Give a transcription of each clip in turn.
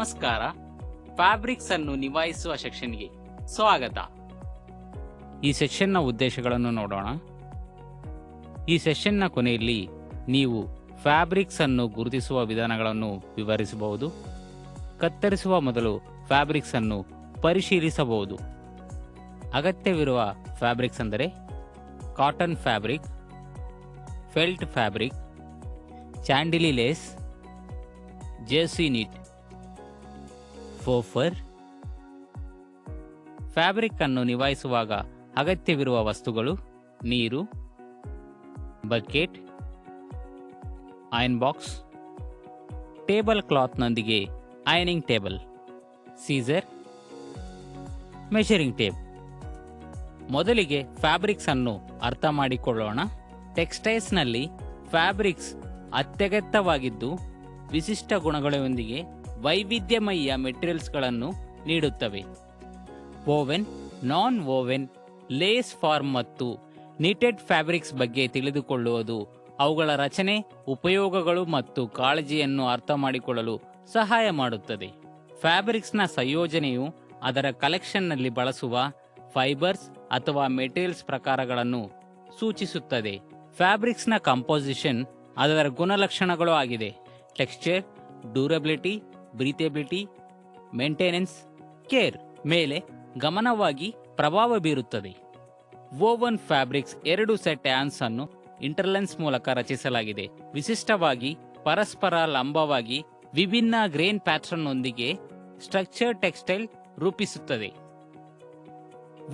ನಮಸ್ಕಾರ. ಫ್ಯಾಬ್ರಿಕ್ಸ್ ಅನ್ನು ನಿಭಾಯಿಸುವ ಸೆಕ್ಷನ್ಗೆ ಸ್ವಾಗತ. ಈ ಸೆಷನ್ನ ಉದ್ದೇಶಗಳನ್ನು ನೋಡೋಣ. ಈ ಸೆಷನ್ನ ಕೊನೆಯಲ್ಲಿ ನೀವು ಫ್ಯಾಬ್ರಿಕ್ಸ್ ಅನ್ನು ಗುರುತಿಸುವ ವಿಧಾನಗಳನ್ನು ವಿವರಿಸಬಹುದು. ಕತ್ತರಿಸುವ ಮೊದಲು ಫ್ಯಾಬ್ರಿಕ್ಸ್ ಅನ್ನು ಪರಿಶೀಲಿಸಬಹುದು. ಅಗತ್ಯವಿರುವ ಫ್ಯಾಬ್ರಿಕ್ಸ್ ಅಂದರೆ cotton fabric, felt fabric, Chantilly lace, jersey knit, ಫೋಫರ್. ಫ್ಯಾಬ್ರಿಕ್ ಅನ್ನು ನಿಭಾಯಿಸುವಾಗ ಅಗತ್ಯವಿರುವ ವಸ್ತುಗಳು: ನೀರು, ಬಕೆಟ್, ಐರನ್ ಬಾಕ್ಸ್, ಟೇಬಲ್ ಕ್ಲಾತ್ನೊಂದಿಗೆ ironing table, scissor, measuring tape. ಮೊದಲಿಗೆ ಫ್ಯಾಬ್ರಿಕ್ಸ್ ಅನ್ನು ಅರ್ಥ ಮಾಡಿಕೊಳ್ಳೋಣ. ಟೆಕ್ಸ್ಟೈಲ್ಸ್ನಲ್ಲಿ ಫ್ಯಾಬ್ರಿಕ್ಸ್ ಅತ್ಯಗತ್ಯವಾಗಿದ್ದು ವಿಶಿಷ್ಟ ಗುಣಗಳೊಂದಿಗೆ ವೈವಿಧ್ಯಮಯ ಮೆಟೀರಿಯಲ್ಸ್ಗಳನ್ನು ನೀಡುತ್ತವೆ. ವೋವೆನ್, ನಾನ್ ವೋವೆನ್, ಲೇಸ್ ಫಾರ್ಮ್ ಮತ್ತು ನಿಟೆಡ್ ಫ್ಯಾಬ್ರಿಕ್ಸ್ ಬಗ್ಗೆ ತಿಳಿದುಕೊಳ್ಳುವುದು ಅವುಗಳ ರಚನೆ, ಉಪಯೋಗಗಳು ಮತ್ತು ಕಾಳಜಿಯನ್ನು ಅರ್ಥ ಮಾಡಿಕೊಳ್ಳಲು ಸಹಾಯ ಮಾಡುತ್ತದೆ. ಫ್ಯಾಬ್ರಿಕ್ಸ್ನ ಸಂಯೋಜನೆಯು ಅದರ ಕಲೆಕ್ಷನ್ನಲ್ಲಿ ಬಳಸುವ ಫೈಬರ್ಸ್ ಅಥವಾ ಮೆಟೀರಿಯಲ್ಸ್ ಪ್ರಕಾರಗಳನ್ನು ಸೂಚಿಸುತ್ತದೆ. ಫ್ಯಾಬ್ರಿಕ್ಸ್ನ ಕಂಪೋಸಿಷನ್ ಅದರ ಗುಣಲಕ್ಷಣಗಳು ಆಗಿದೆ. ಟೆಕ್ಸ್ಚರ್, ಡ್ಯೂರಬಿಲಿಟಿ, ಬ್ರೀಥೆಬಿಲಿಟಿ, ಮೇಂಟೆನೆನ್ಸ್, ಕೇರ್ ಮೇಲೆ ಗಮನವಾಗಿ ಪ್ರಭಾವ ಬೀರುತ್ತದೆ. ವೋವನ್ ಫ್ಯಾಬ್ರಿಕ್ಸ್ 2 ಸೆಟ್ ಹ್ಯಾಂಡ್ಸ್ ಅನ್ನು ಇಂಟರ್ಲೆನ್ಸ್ ಮೂಲಕ ರಚಿಸಲಾಗಿದೆ. ವಿಶಿಷ್ಟವಾಗಿ ಪರಸ್ಪರ ಲಂಬವಾಗಿ ವಿಭಿನ್ನ ಗ್ರೇನ್ ಪ್ಯಾಟರ್ನ್ನೊಂದಿಗೆ ಸ್ಟ್ರಕ್ಚರ್ ಟೆಕ್ಸ್ಟೈಲ್ ರೂಪಿಸುತ್ತದೆ.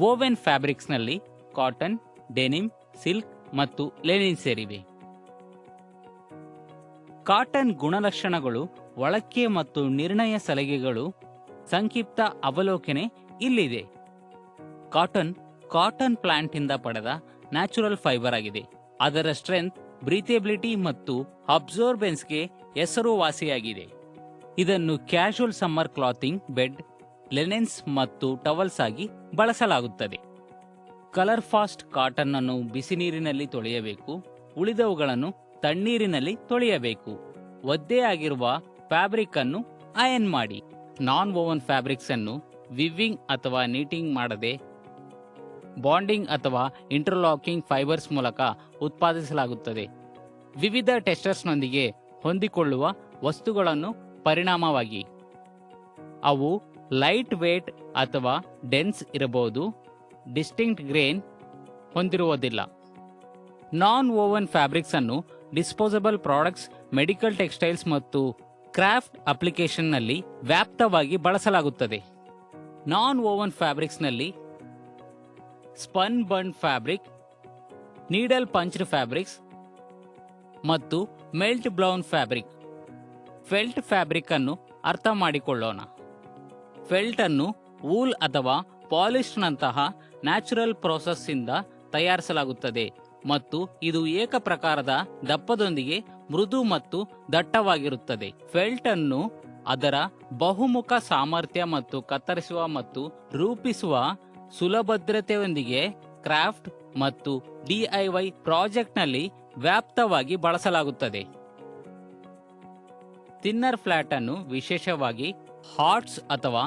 ವೋವೆನ್ ಫ್ಯಾಬ್ರಿಕ್ಸ್ನಲ್ಲಿ ಕಾಟನ್, ಡೆನಿಮ್, ಸಿಲ್ಕ್ ಮತ್ತು ಲೆನಿನ್ ಸೇರಿವೆ. ಕಾಟನ್ ಗುಣಲಕ್ಷಣಗಳು, ಒಳಕ್ಕೆ ಮತ್ತು ನಿರ್ಣಯ ಸಲಹೆಗಳು. ಸಂಕ್ಷಿಪ್ತ ಅವಲೋಕನೆ ಇಲ್ಲಿದೆ. ಕಾಟನ್ ಪ್ಲಾಂಟ್ ಇಂದ ಪಡೆದ ನ್ಯಾಚುರಲ್ ಫೈಬರ್ ಆಗಿದೆ. ಅದರ ಸ್ಟ್ರೆಂತ್, ಬ್ರೀಥೆಬಿಲಿಟಿ ಮತ್ತು ಅಬ್ಸೋರ್ಬೆನ್ಸ್ಗೆ ಹೆಸರುವಾಸಿಯಾಗಿದೆ. ಇದನ್ನು ಕ್ಯಾಶುವಲ್ ಸಮ್ಮರ್ ಕ್ಲಾತಿಂಗ್, ಬೆಡ್, ಲೆನೆನ್ಸ್ ಮತ್ತು ಟವಲ್ಸ್ ಆಗಿ ಬಳಸಲಾಗುತ್ತದೆ. ಕಲರ್ ಫಾಸ್ಟ್ ಕಾಟನ್ ಅನ್ನು ಬಿಸಿ ನೀರಿನಲ್ಲಿ ತೊಳೆಯಬೇಕು. ಉಳಿದವುಗಳನ್ನು ತಣ್ಣೀರಿನಲ್ಲಿ ತೊಳೆಯಬೇಕು. ಒದ್ದೆಯಾಗಿರುವ ಫ್ಯಾಬ್ರಿಕ್ ಅನ್ನು ಅಯನ್ ಮಾಡಿ. ನಾನ್ ವೋವನ್ ಫ್ಯಾಬ್ರಿಕ್ಸ್ ಅನ್ನು ವಿವಿಂಗ್ ಅಥವಾ ನೀಟಿಂಗ್ ಮಾಡದೆ ಬಾಂಡಿಂಗ್ ಅಥವಾ ಇಂಟರ್ಲಾಕಿಂಗ್ ಫೈಬರ್ಸ್ ಮೂಲಕ ಉತ್ಪಾದಿಸಲಾಗುತ್ತದೆ. ವಿವಿಧ ಟೆಕ್ಸ್ಚರ್ಸ್ನೊಂದಿಗೆ ಹೊಂದಿಕೊಳ್ಳುವ ವಸ್ತುಗಳನ್ನು ಪರಿಣಾಮವಾಗಿ ಅವು ಲೈಟ್ ವೇಟ್ ಅಥವಾ ಡೆನ್ಸ್ ಇರಬಹುದು. ಡಿಸ್ಟಿಂಕ್ಟ್ ಗ್ರೇನ್ ಹೊಂದಿರುವುದಿಲ್ಲ. ನಾನ್ ವೋವನ್ ಫ್ಯಾಬ್ರಿಕ್ಸ್ ಅನ್ನು ಡಿಸ್ಪೋಸಬಲ್ ಪ್ರಾಡಕ್ಟ್ಸ್, ಮೆಡಿಕಲ್ ಟೆಕ್ಸ್ಟೈಲ್ಸ್ ಮತ್ತು ಕ್ರಾಫ್ಟ್ ಅಪ್ಲಿಕೇಶನ್ನಲ್ಲಿ ವ್ಯಾಪಕವಾಗಿ ಬಳಸಲಾಗುತ್ತದೆ. ನಾನ್ ವೋವನ್ ಫ್ಯಾಬ್ರಿಕ್ಸ್ನಲ್ಲಿ spun ಬಂಡ್ fabric, needle punched fabrics ಮತ್ತು melt blown fabric. Felt fabric ಅನ್ನು ಅರ್ಥ ಮಾಡಿಕೊಳ್ಳೋಣ. ಫೆಲ್ಟ್ ಅನ್ನು ವೂಲ್ ಅಥವಾ ಪಾಲಿಶ್ನಂತಹ ನ್ಯಾಚುರಲ್ ಪ್ರೋಸೆಸ್ ಇಂದ ತಯಾರಿಸಲಾಗುತ್ತದೆ ಮತ್ತು ಇದು ಏಕಪ್ರಕಾರದ ದಪ್ಪದೊಂದಿಗೆ ಮೃದು ಮತ್ತು ದಟ್ಟವಾಗಿರುತ್ತದೆ. ಫೆಲ್ಟ್ ಅನ್ನು ಅದರ ಬಹುಮುಖ ಸಾಮರ್ಥ್ಯ ಮತ್ತು ಕತ್ತರಿಸುವ ಮತ್ತು ರೂಪಿಸುವ ಸುಲಭದ್ರತೆಯೊಂದಿಗೆ ಕ್ರಾಫ್ಟ್ ಮತ್ತು DIY ಪ್ರಾಜೆಕ್ಟ್ನಲ್ಲಿ ವ್ಯಾಪಕವಾಗಿ ಬಳಸಲಾಗುತ್ತದೆ. ಥಿನ್ನರ್ ಫ್ಲಾಟ್ ಅನ್ನು ವಿಶೇಷವಾಗಿ ಹಾಟ್ಸ್ ಅಥವಾ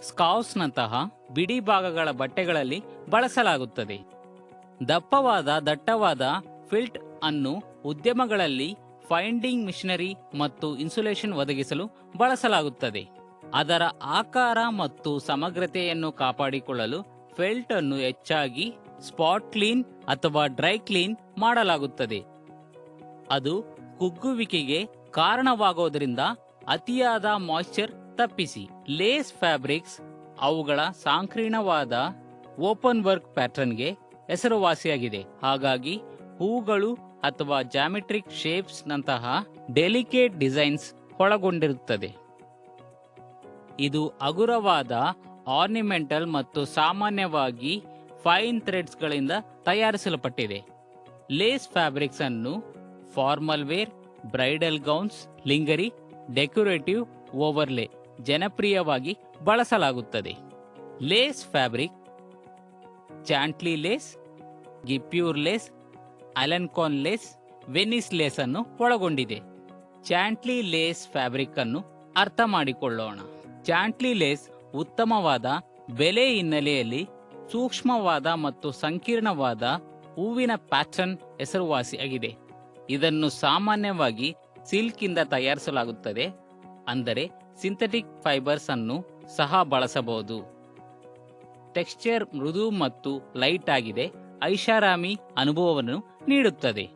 ಸ್ಕಾರ್ವ್ಸ್ನಂತಹ ಬಿಡಿ ಭಾಗಗಳ ಬಟ್ಟೆಗಳಲ್ಲಿ ಬಳಸಲಾಗುತ್ತದೆ. ದಟ್ಟವಾದ ಫಿಲ್ಟ್ ಅನ್ನು ಉದ್ಯಮಗಳಲ್ಲಿ ಫೈಂಡಿಂಗ್ ಮಿಷನರಿ ಮತ್ತು ಇನ್ಸುಲೇಷನ್ ಒದಗಿಸಲು ಬಳಸಲಾಗುತ್ತದೆ. ಅದರ ಆಕಾರ ಮತ್ತು ಸಮಗ್ರತೆಯನ್ನು ಕಾಪಾಡಿಕೊಳ್ಳಲು ಫೆಲ್ಟ್ ಅನ್ನು ಹೆಚ್ಚಾಗಿ ಸ್ಪಾಟ್ ಕ್ಲೀನ್ ಅಥವಾ ಡ್ರೈ ಕ್ಲೀನ್ ಮಾಡಲಾಗುತ್ತದೆ. ಅದು ಕುಗ್ಗುವಿಕೆಗೆ ಕಾರಣವಾಗುವುದರಿಂದ ಅತಿಯಾದ ಮಾಯಿಶ್ಚರ್ ತಪ್ಪಿಸಿ. ಲೇಸ್ ಫ್ಯಾಬ್ರಿಕ್ಸ್ ಅವುಗಳ ಸಂಕೀರ್ಣವಾದ ಓಪನ್ ವರ್ಕ್ ಪ್ಯಾಟರ್ನ್ಗೆ ಹೆಸರುವಾಸಿಯಾಗಿದೆ. ಹಾಗಾಗಿ ಹೂಗಳು ಅಥವಾ ಜಾಮೆಟ್ರಿಕ್ ಶೇಪ್ಸ್ ನಂತಹ ಡೆಲಿಕೇಟ್ ಡಿಸೈನ್ಸ್ ಒಳಗೊಂಡಿರುತ್ತದೆ. ಇದು ಹಗುರವಾದ ಆರ್ನಿಮೆಂಟಲ್ ಮತ್ತು ಸಾಮಾನ್ಯವಾಗಿ ಫೈನ್ ಥ್ರೆಡ್ಸ್ಗಳಿಂದ ತಯಾರಿಸಲ್ಪಟ್ಟಿದೆ. ಲೇಸ್ ಫ್ಯಾಬ್ರಿಕ್ಸ್ ಅನ್ನು formal wear, bridal gowns, lingerie, decorative overlay ಜನಪ್ರಿಯವಾಗಿ ಬಳಸಲಾಗುತ್ತದೆ. Lace fabric Chantilly lace, guipure lace, Alencon lace, Venice lace ಅನ್ನು ಒಳಗೊಂಡಿದೆ. ಚಾಂಟ್ಲಿ ಲೇಸ್ ಫ್ಯಾಬ್ರಿಕ್ ಅನ್ನು ಅರ್ಥ ಮಾಡಿಕೊಳ್ಳೋಣ. ಚಾಂಟ್ಲಿ ಲೇಸ್ ಉತ್ತಮವಾದ ಬೆಲೆ ಹಿನ್ನೆಲೆಯಲ್ಲಿ ಸೂಕ್ಷ್ಮವಾದ ಮತ್ತು ಸಂಕೀರ್ಣವಾದ ಹೂವಿನ ಪ್ಯಾಟರ್ನ್ ಹೆಸರುವಾಸಿಯಾಗಿದೆ. ಇದನ್ನು ಸಾಮಾನ್ಯವಾಗಿ ಸಿಲ್ಕ್ ಇಂದ ತಯಾರಿಸಲಾಗುತ್ತದೆ, ಅಂದರೆ ಸಿಂಥೆಟಿಕ್ ಫೈಬರ್ಸ್ ಅನ್ನು ಸಹ ಬಳಸಬಹುದು. ಟೆಕ್ಸ್ಚರ್ ಮೃದು ಮತ್ತು ಲೈಟ್ ಆಗಿದೆ, ಐಷಾರಾಮಿ ಅನುಭವವನ್ನು ನೀಡುತ್ತದೆ.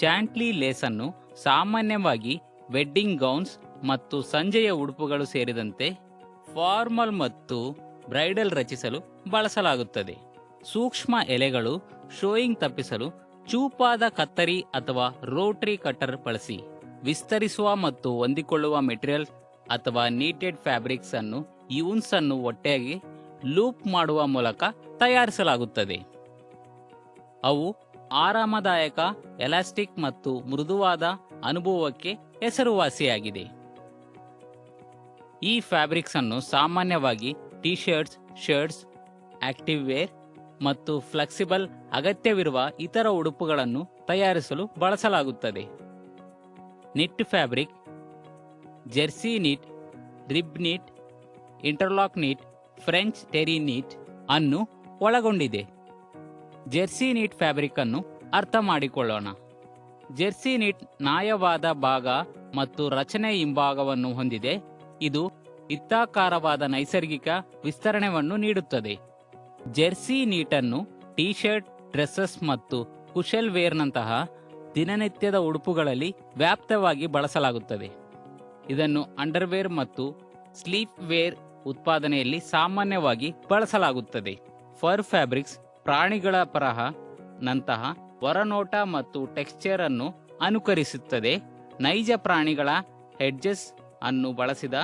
ಚಾಂಟ್ಲಿ ಲೇಸ್ ಅನ್ನು ಸಾಮಾನ್ಯವಾಗಿ ವೆಡ್ಡಿಂಗ್ ಗೌನ್ಸ್ ಮತ್ತು ಸಂಜೆಯ ಉಡುಪುಗಳು ಸೇರಿದಂತೆ ಫಾರ್ಮಲ್ ಮತ್ತು ಬ್ರೈಡಲ್ ರಚಿಸಲು ಬಳಸಲಾಗುತ್ತದೆ. ಸೂಕ್ಷ್ಮ ಎಲೆಗಳು ಶೋಯಿಂಗ್ ತಪ್ಪಿಸಲು ಚೂಪಾದ ಕತ್ತರಿ ಅಥವಾ ರೋಟರಿ ಕಟರ್ ಬಳಸಿ. ವಿಸ್ತರಿಸುವ ಮತ್ತು ಹೊಂದಿಕೊಳ್ಳುವ ಮೆಟೀರಿಯಲ್ ಅಥವಾ ನೀಟೆಡ್ ಫ್ಯಾಬ್ರಿಕ್ಸ್ ಅನ್ನು ಯೂನ್ಸ್ ಅನ್ನು ಒಟ್ಟಾಗಿ ಲೂಪ್ ಮಾಡುವ ಮೂಲಕ ತಯಾರಿಸಲಾಗುತ್ತದೆ. ಅವು ಆರಾಮದಾಯಕ, ಎಲಾಸ್ಟಿಕ್ ಮತ್ತು ಮೃದುವಾದ ಅನುಭವಕ್ಕೆ ಹೆಸರುವಾಸಿಯಾಗಿದೆ. ಈ ಫ್ಯಾಬ್ರಿಕ್ಸ್ ಅನ್ನು ಸಾಮಾನ್ಯವಾಗಿ T shirts, shirts, active wear ಮತ್ತು ಫ್ಲೆಕ್ಸಿಬಲ್ ಅಗತ್ಯವಿರುವ ಇತರ ಉಡುಪುಗಳನ್ನು ತಯಾರಿಸಲು ಬಳಸಲಾಗುತ್ತದೆ. Knit fabric, jersey knit, rib knit, interlock knit, French terry knit ಅನ್ನು ಒಳಗೊಂಡಿದೆ. ಜೆರ್ಸಿ ನೀಟ್ ಫ್ಯಾಬ್ರಿಕ್ ಅನ್ನು ಅರ್ಥ ಮಾಡಿಕೊಳ್ಳೋಣ. ಜೆರ್ಸಿ ನೀಟ್ ನ್ಯಾಯವಾದ ಭಾಗ ಮತ್ತು ರಚನೆ ಹಿಂಭಾಗವನ್ನು ಹೊಂದಿದೆ. ಇದು ವೃತ್ತಾಕಾರವಾದ ನೈಸರ್ಗಿಕ ವಿಸ್ತರಣೆಯನ್ನು ನೀಡುತ್ತದೆ. ಜೆರ್ಸಿ ನೀಟನ್ನು ಟಿ ಶರ್ಟ್, ಡ್ರೆಸ್ಸಸ್ ಮತ್ತು ಕುಶಲ್ ವೇರ್ನಂತಹ ದಿನನಿತ್ಯದ ಉಡುಪುಗಳಲ್ಲಿ ವ್ಯಾಪಕವಾಗಿ ಬಳಸಲಾಗುತ್ತದೆ. ಇದನ್ನು ಅಂಡರ್ವೇರ್ ಮತ್ತು ಸ್ಲೀಪ್ ವೇರ್ ಉತ್ಪಾದನೆಯಲ್ಲಿ ಸಾಮಾನ್ಯವಾಗಿ ಬಳಸಲಾಗುತ್ತದೆ. ಫರ್ ಫ್ಯಾಬ್ರಿಕ್ಸ್ ಪ್ರಾಣಿಗಳ ಪರಹ ನಂತಹ ಹೊರನೋಟ ಮತ್ತು ಟೆಕ್ಸ್ಚರ್ ಅನ್ನು ಅನುಕರಿಸುತ್ತದೆ. ನೈಜ ಪ್ರಾಣಿಗಳ ಹೆಡ್ಜಸ್ ಅನ್ನು ಬಳಸಿದ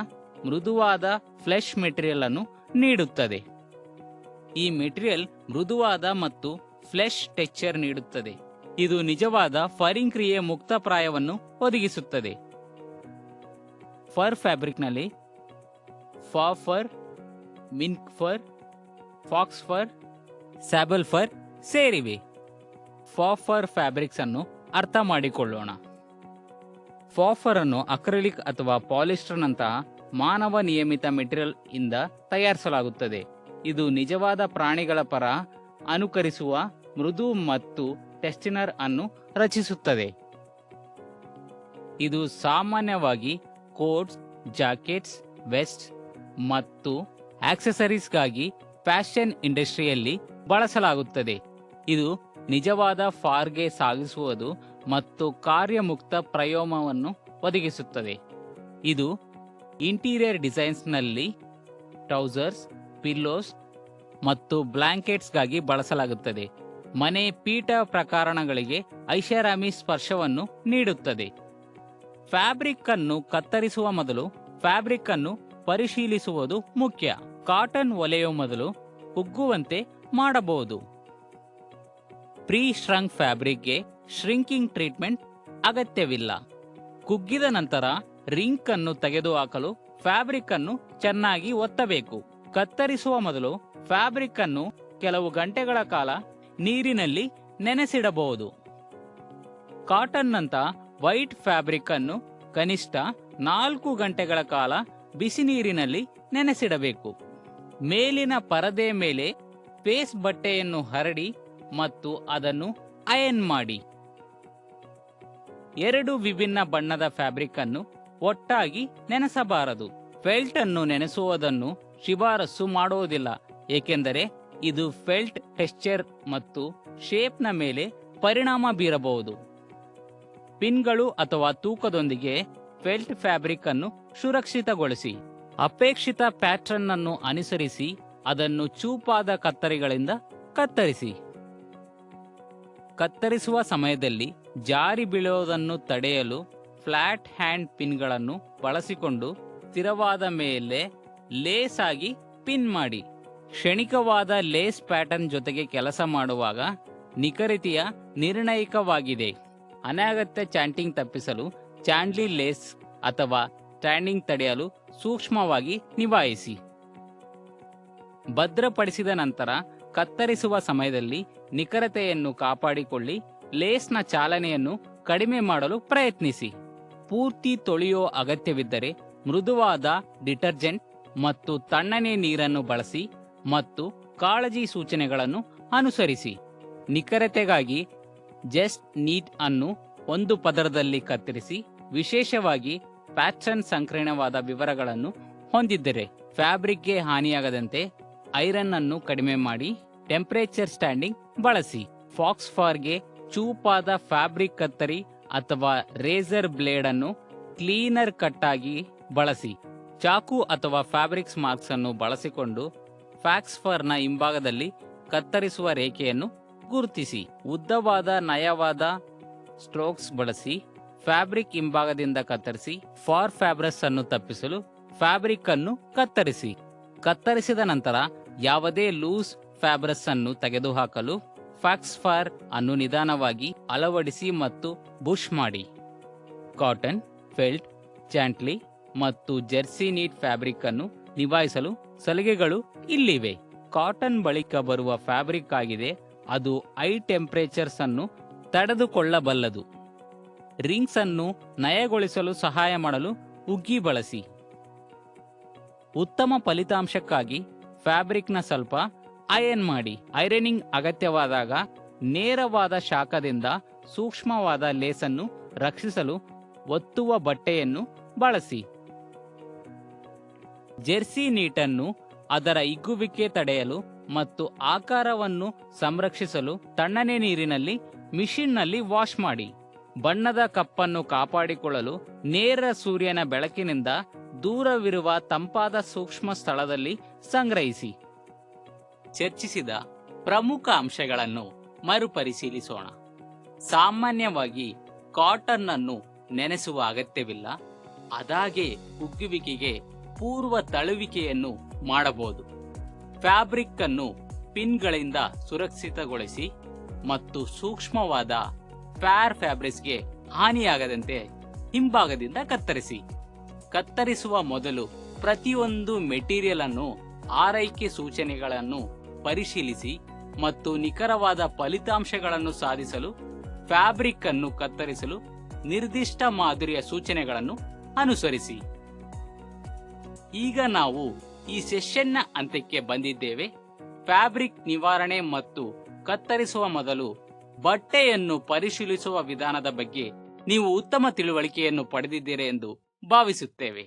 ಮೃದುವಾದ ಫ್ಲೆಶ್ ಮೆಟೀರಿಯಲ್ ಅನ್ನು ನೀಡುತ್ತದೆ. ಈ ಮೆಟೀರಿಯಲ್ ಮೃದುವಾದ ಮತ್ತು ಫ್ಲೆಶ್ ಟೆಕ್ಸ್ಚರ್ ನೀಡುತ್ತದೆ. ಇದು ನಿಜವಾದ ಫರಿಂಗ್ ಕ್ರಿಯೆ ಮುಕ್ತಪ್ರಾಯವನ್ನು ಒದಗಿಸುತ್ತದೆ. ಫರ್ ಫ್ಯಾಬ್ರಿಕ್ನಲ್ಲಿ fur, mink fur, fox fur, sable fur ಸೇರಿವೆ. ಫರ್ ಫ್ಯಾಬ್ರಿಕ್ಸ್ ಅನ್ನು ಅರ್ಥ ಮಾಡಿಕೊಳ್ಳೋಣ. ಫರ್ ಅನ್ನು ಅಕ್ರಿಲಿಕ್ ಅಥವಾ ಪಾಲಿಸ್ಟರ್ನಂತಹ ಮಾನವ ನಿಯಮಿತ ಮೆಟೀರಿಯಲ್ ಇಂದ ತಯಾರಿಸಲಾಗುತ್ತದೆ. ಇದು ನಿಜವಾದ ಪ್ರಾಣಿಗಳ ಪರ ಅನುಕರಿಸುವ ಮೃದು ಮತ್ತು ಟೆಕ್ಸ್ಚರ್ ಅನ್ನು ರಚಿಸುತ್ತದೆ. ಇದು ಸಾಮಾನ್ಯವಾಗಿ ಕೋಟ್ಸ್, ಜಾಕೆಟ್ಸ್, ವೆಸ್ಟ್ ಮತ್ತು ಆಕ್ಸೆಸರೀಸ್ಗಾಗಿ ಫ್ಯಾಷನ್ ಇಂಡಸ್ಟ್ರಿಯಲ್ಲಿ ಬಳಸಲಾಗುತ್ತದೆ. ಇದು ನಿಜವಾದ ಫಾರ್ಗೆ ಸಾಗಿಸುವುದು ಮತ್ತು ಕಾರ್ಯಮುಕ್ತ ಪ್ರಯೋಮವನ್ನು ಒದಗಿಸುತ್ತದೆ. ಇದು ಇಂಟೀರಿಯರ್ ಡಿಸೈನ್ಸ್ನಲ್ಲಿ ಟ್ರೌಸರ್ಸ್, ಪಿಲ್ಲೋಸ್ ಮತ್ತು ಬ್ಲಾಂಕೆಟ್ಸ್ಗಾಗಿ ಬಳಸಲಾಗುತ್ತದೆ. ಮನೆ ಪೀಠ ಪ್ರಕರಣಗಳಿಗೆ ಐಷಾರಾಮಿ ಸ್ಪರ್ಶವನ್ನು ನೀಡುತ್ತದೆ. ಫ್ಯಾಬ್ರಿಕ್ ಅನ್ನು ಕತ್ತರಿಸುವ ಮೊದಲು ಫ್ಯಾಬ್ರಿಕ್ ಅನ್ನು ಪರಿಶೀಲಿಸುವುದು ಮುಖ್ಯ. ಕಾಟನ್ ಹೊಲೆಯುವ ಮೊದಲು ಕುಗ್ಗುವಂತೆ ಮಾಡಬಹುದು. ಪ್ರೀ ಶ್ರಂಕ್ ಫ್ಯಾಬ್ರಿಕ್ಗೆ ಶ್ರಿಂಕಿಂಗ್ ಟ್ರೀಟ್ಮೆಂಟ್ ಅಗತ್ಯವಿಲ್ಲ. ಕುಗ್ಗಿದ ನಂತರ ರಿಂಕ್ ಅನ್ನು ತೆಗೆದುಹಾಕಲು ಫ್ಯಾಬ್ರಿಕ್ ಅನ್ನು ಚೆನ್ನಾಗಿ ಒತ್ತಬೇಕು. ಕತ್ತರಿಸುವ ಮೊದಲು ಫ್ಯಾಬ್ರಿಕ್ ಅನ್ನು ಕೆಲವು ಗಂಟೆಗಳ ಕಾಲ ನೀರಿನಲ್ಲಿ ನೆನೆಸಿಡಬಹುದು. ಕಾಟನ್ ನಂತ ವೈಟ್ ಫ್ಯಾಬ್ರಿಕ್ ಅನ್ನು ಕನಿಷ್ಠ 4 ಗಂಟೆಗಳ ಕಾಲ ಬಿಸಿ ನೀರಿನಲ್ಲಿ ನೆನೆಸಿಡಬೇಕು. ಮೇಲಿನ ಪರದೆ ಮೇಲೆ ಫೇಸ್ ಬಟ್ಟೆಯನ್ನು ಹರಡಿ ಮತ್ತು ಅದನ್ನು ಅಯನ್ ಮಾಡಿ. 2 ವಿಭಿನ್ನ ಬಣ್ಣದ ಫ್ಯಾಬ್ರಿಕ್ ಅನ್ನು ಒಟ್ಟಾಗಿ ನೆನೆಸಬಾರದು. ಫೆಲ್ಟ್ ಅನ್ನು ನೆನೆಸುವುದನ್ನು ಶಿಫಾರಸು ಮಾಡುವುದಿಲ್ಲ, ಏಕೆಂದರೆ ಇದು ಫೆಲ್ಟ್ ಟೆಕ್ಸ್ಚರ್ ಮತ್ತು ಶೇಪ್ನ ಮೇಲೆ ಪರಿಣಾಮ ಬೀರಬಹುದು. ಪಿನ್ಗಳು ಅಥವಾ ತೂಕದೊಂದಿಗೆ ಫೆಲ್ಟ್ ಫ್ಯಾಬ್ರಿಕ್ ಅನ್ನು ಸುರಕ್ಷಿತಗೊಳಿಸಿ. ಅಪೇಕ್ಷಿತ ಪ್ಯಾಟರ್ನ್ ಅನ್ನು ಅನುಸರಿಸಿ ಅದನ್ನು ಚೂಪಾದ ಕತ್ತರಿಗಳಿಂದ ಕತ್ತರಿಸಿ. ಕತ್ತರಿಸುವ ಸಮಯದಲ್ಲಿ ಜಾರಿ ಬೀಳುವುದನ್ನು ತಡೆಯಲು ಫ್ಲಾಟ್ ಹ್ಯಾಂಡ್ ಪಿನ್ಗಳನ್ನು ಬಳಸಿಕೊಂಡು ಸ್ಥಿರವಾದ ಮೇಲೆ ಲೇಸ್ ಆಗಿ ಪಿನ್ ಮಾಡಿ. ಕ್ಷಣಿಕವಾದ ಲೇಸ್ ಪ್ಯಾಟರ್ನ್ ಜೊತೆಗೆ ಕೆಲಸ ಮಾಡುವಾಗ ನಿಖರತೆಯ ನಿರ್ಣಾಯಕವಾಗಿದೆ. ಅನಗತ್ಯ ಚಾಂಟಿಂಗ್ ತಪ್ಪಿಸಲು ಚಾಂಡ್ಲಿ ಲೇಸ್ ಅಥವಾ ಸ್ಟ್ಯಾಂಡಿಂಗ್ ತಡೆಯಲು ಸೂಕ್ಷ್ಮವಾಗಿ ನಿಭಾಯಿಸಿ. ಭದ್ರಪಡಿಸಿದ ನಂತರ ಕತ್ತರಿಸುವ ಸಮಯದಲ್ಲಿ ನಿಖರತೆಯನ್ನು ಕಾಪಾಡಿಕೊಳ್ಳಿ. ಲೇಸ್ನ ಚಾಲನೆಯನ್ನು ಕಡಿಮೆ ಮಾಡಲು ಪ್ರಯತ್ನಿಸಿ. ಪೂರ್ತಿ ತೊಳೆಯುವ ಅಗತ್ಯವಿದ್ದರೆ ಮೃದುವಾದ ಡಿಟರ್ಜೆಂಟ್ ಮತ್ತು ತಣ್ಣನೆ ನೀರನ್ನು ಬಳಸಿ ಮತ್ತು ಕಾಳಜಿ ಸೂಚನೆಗಳನ್ನು ಅನುಸರಿಸಿ. ನಿಖರತೆಗಾಗಿ ಜಸ್ಟ್ ನೀಟ್ ಅನ್ನು ಒಂದು ಪದರದಲ್ಲಿ ಕತ್ತರಿಸಿ, ವಿಶೇಷವಾಗಿ ಪ್ಯಾಟರ್ನ್ ಸಂಕೀರ್ಣವಾದ ವಿವರಗಳನ್ನು ಹೊಂದಿದ್ದರೆ ಫ್ಯಾಬ್ರಿಕ್ಗೆ ಹಾನಿಯಾಗದಂತೆ ಐರನ್ ಅನ್ನು ಕಡಿಮೆ ಮಾಡಿ. ಟೆಂಪರೇಚರ್ ಸ್ಟ್ಯಾಂಡಿಂಗ್ ಬಳಸಿ. ಫಾಕ್ಸ್ ಫಾರ್ಗೆ ಚೂಪಾದ ಫ್ಯಾಬ್ರಿಕ್ ಕತ್ತರಿ ಅಥವಾ ರೇಸರ್ ಬ್ಲೇಡ್ ಅನ್ನು ಕ್ಲೀನರ್ ಕಟ್ ಆಗಿ ಬಳಸಿ. ಚಾಕು ಅಥವಾ ಫ್ಯಾಬ್ರಿಕ್ಸ್ ಮಾರ್ಕ್ಸ್ ಅನ್ನು ಬಳಸಿಕೊಂಡು ಫ್ಯಾಕ್ಸ್ ಫಾರ್ನ ಹಿಂಭಾಗದಲ್ಲಿ ಕತ್ತರಿಸುವ ರೇಖೆಯನ್ನು ಗುರುತಿಸಿ. ಉದ್ದವಾದ ನಯವಾದ ಸ್ಟ್ರೋಕ್ಸ್ ಬಳಸಿ ಫ್ಯಾಬ್ರಿಕ್ ಹಿಂಭಾಗದಿಂದ ಕತ್ತರಿಸಿ. ಫಾರ್ ಫ್ಯಾಬ್ರಸ್ ಅನ್ನು ತಪ್ಪಿಸಲು ಫ್ಯಾಬ್ರಿಕ್ ಅನ್ನು ಕತ್ತರಿಸಿ. ಕತ್ತರಿಸಿದ ನಂತರ ಯಾವುದೇ ಲೂಸ್ ಫ್ಯಾಬ್ರಸ್ ಅನ್ನು ತೆಗೆದುಹಾಕಲು ಫ್ಯಾಕ್ಸ್ ಫಾರ್ ಅನ್ನು ನಿಧಾನವಾಗಿ ಅಳವಡಿಸಿ ಮತ್ತು ಬುಷ್ ಮಾಡಿ. ಕಾಟನ್, ಫೆಲ್ಟ್, ಚಾಂಟ್ಲಿ ಮತ್ತು ಜೆರ್ಸಿ ನೀಟ್ ಫ್ಯಾಬ್ರಿಕ್ ಅನ್ನು ನಿಭಾಯಿಸಲು ಸಲಹೆಗಳು ಇಲ್ಲಿವೆ. ಕಾಟನ್ ಬಳಿಕ ಬರುವ ಫ್ಯಾಬ್ರಿಕ್ ಆಗಿದೆ. ಅದು ಹೈ ಟೆಂಪರೇಚರ್ಸ್ ಅನ್ನು ತಡೆದುಕೊಳ್ಳಬಲ್ಲದು. ರಿಂಗ್ಸ್ ಅನ್ನು ನಯಗೊಳಿಸಲು ಸಹಾಯ ಮಾಡಲು ಉಗ್ಗಿ ಬಳಸಿ. ಉತ್ತಮ ಫಲಿತಾಂಶಕ್ಕಾಗಿ ಫ್ಯಾಬ್ರಿಕ್ನ ಸ್ವಲ್ಪ ಐರನ್ ಮಾಡಿ. ಐರನಿಂಗ್ ಅಗತ್ಯವಾದಾಗ ನೇರವಾದ ಶಾಖದಿಂದ ಸೂಕ್ಷ್ಮವಾದ ಲೇಸನ್ನು ರಕ್ಷಿಸಲು ಒತ್ತುವ ಬಟ್ಟೆಯನ್ನು ಬಳಸಿ. ಜೆರ್ಸಿ ನೀಟನ್ನು ಅದರ ಹಿಗ್ಗುವಿಕೆ ತಡೆಯಲು ಮತ್ತು ಆಕಾರವನ್ನು ಸಂರಕ್ಷಿಸಲು ತಣ್ಣನೆ ನೀರಿನಲ್ಲಿ ಮಿಷಿನ್ನಲ್ಲಿ ವಾಶ್ ಮಾಡಿ. ಬಣ್ಣದ ಕಪ್ಪನ್ನು ಕಾಪಾಡಿಕೊಳ್ಳಲು ನೇರ ಸೂರ್ಯನ ಬೆಳಕಿನಿಂದ ದೂರವಿರುವ ತಂಪಾದ ಸೂಕ್ಷ್ಮ ಸ್ಥಳದಲ್ಲಿ ಸಂಗ್ರಹಿಸಿ. ಚರ್ಚಿಸಿದ ಪ್ರಮುಖ ಅಂಶಗಳನ್ನು ಮರುಪರಿಶೀಲಿಸೋಣ. ಸಾಮಾನ್ಯವಾಗಿ ಕಾಟನ್ ಅನ್ನು ನೆನೆಸುವ ಅಗತ್ಯವಿಲ್ಲ. ಅದಾಗೆ ಕುಗ್ಗುವಿಕೆಗೆ ಪೂರ್ವ ತಳುವಿಕೆಯನ್ನು ಮಾಡಬಹುದು. ಫ್ಯಾಬ್ರಿಕ್ ಅನ್ನು ಪಿನ್ಗಳಿಂದ ಸುರಕ್ಷಿತಗೊಳಿಸಿ ಮತ್ತು ಸೂಕ್ಷ್ಮವಾದ ಫೇರ್ ಫ್ಯಾಬ್ರಿಕ್ಸ್ಗೆ ಹಾನಿಯಾಗದಂತೆ ಹಿಂಭಾಗದಿಂದ ಕತ್ತರಿಸಿ. ಕತ್ತರಿಸುವ ಮೊದಲು ಪ್ರತಿಯೊಂದು ಮೆಟೀರಿಯಲ್ ಅನ್ನು ಆರೈಕೆ ಸೂಚನೆಗಳನ್ನು ಪರಿಶೀಲಿಸಿ ಮತ್ತು ನಿಖರವಾದ ಫಲಿತಾಂಶಗಳನ್ನು ಸಾಧಿಸಲು ಫ್ಯಾಬ್ರಿಕ್ ಅನ್ನು ಕತ್ತರಿಸಲು ನಿರ್ದಿಷ್ಟ ಮಾದರಿಯ ಸೂಚನೆಗಳನ್ನು ಅನುಸರಿಸಿ. ಈಗ ನಾವು ಈ ಸೆಷನ್ನ ಅಂತ್ಯಕ್ಕೆ ಬಂದಿದ್ದೇವೆ. ಫ್ಯಾಬ್ರಿಕ್ ನಿವಾರಣೆ ಮತ್ತು ಕತ್ತರಿಸುವ ಮೊದಲು ಬಟ್ಟೆಯನ್ನು ಪರಿಶೀಲಿಸುವ ವಿಧಾನದ ಬಗ್ಗೆ ನೀವು ಉತ್ತಮ ತಿಳುವಳಿಕೆಯನ್ನು ಪಡೆದಿದ್ದೀರಿ ಎಂದು ಭಾವಿಸುತ್ತೇವೆ.